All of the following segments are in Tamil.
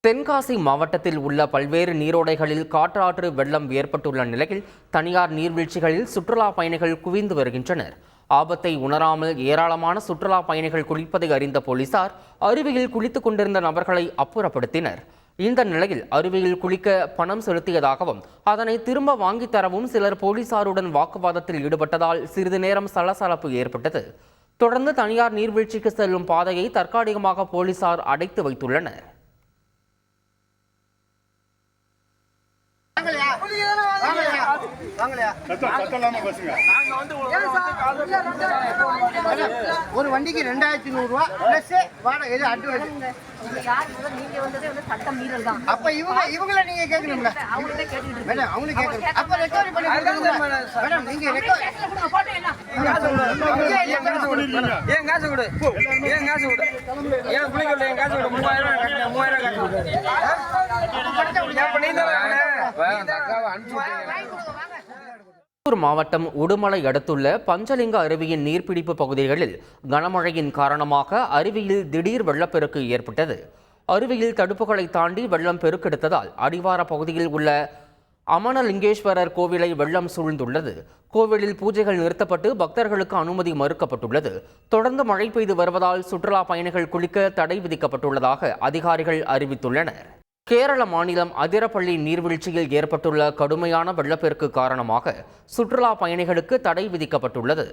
தென்காசி மாவட்டத்தில் உள்ள பல்வேறு நீரோடைகளில் காற்றாற்று வெள்ளம் ஏற்பட்டுள்ள நிலையில் தனியார் நீர்வீழ்ச்சிகளில் சுற்றுலா பயணிகள் குவிந்து வருகின்றனர். ஆபத்தை உணராமல் ஏராளமான சுற்றுலா பயணிகள் குளிப்பதை அறிந்த போலீசார் அருவியில் குளித்துக் கொண்டிருந்த நபர்களை அப்புறப்படுத்தினர். இந்த நிலையில் அருவியில் குளிக்க பணம் செலுத்தியதாகவும் அதனை திரும்ப வாங்கித் தரவும் சிலர் போலீசாருடன் வாக்குவாதத்தில் ஈடுபட்டதால் சிறிது நேரம் சலசலப்பு ஏற்பட்டது. தொடர்ந்து தனியார் நீர்வீழ்ச்சிக்கு செல்லும் பாதையை தற்காலிகமாக போலீசார் அடைத்து வைத்துள்ளனர். ஒரு வண்டிக்கு 2100 ரூபா பிளஸ் வாடகை அட்வான்ஸ். அப்ப இவங்கள நீங்க கேட்கணும்ல, மேடம் அவங்களுக்கு கேட்கணும். அப்ப ரெக்கவரி பண்ணி கொடுங்க மேடம். நீங்க ஏன் காசு கொடு, ஏன் காசு கொடு, ஏன் புள்ளிகள் ஏன் காசு கொடு. 3000 கட்டணும், 3000 மாவட்டம் உடுமலை அடுத்துள்ள பஞ்சலிங்க அருவியின் நீர்பிடிப்பு பகுதிகளில் கனமழையின் காரணமாக அருவியில் திடீர் வெள்ளப்பெருக்கு ஏற்பட்டது. அருவியில் தடுப்புகளை தாண்டி வெள்ளம் பெருக்கெடுத்ததால் அடிவார பகுதியில் உள்ள அமனலிங்கேஸ்வரர் கோவிலை வெள்ளம் சூழ்ந்துள்ளது. கோவிலில் பூஜைகள் நிறுத்தப்பட்டு பக்தர்களுக்கு அனுமதி மறுக்கப்பட்டுள்ளது. தொடர்ந்து மழை பெய்து வருவதால் சுற்றுலா பயணிகள் குளிக்க தடை விதிக்கப்பட்டுள்ளதாக அதிகாரிகள் அறிவித்துள்ளனர். கேரள மாநிலம் அதிரப்பள்ளி நீர்வீழ்ச்சியில் ஏற்பட்டுள்ள கடுமையான வெள்ளப்பெருக்கு காரணமாக சுற்றுலா பயணிகளுக்கு தடை விதிக்கப்பட்டுள்ளது.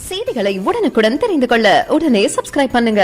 செய்திகளை உடனுக்குடன் தெரிந்து கொள்ள உடனே சப்ஸ்கிரைப் பண்ணுங்க.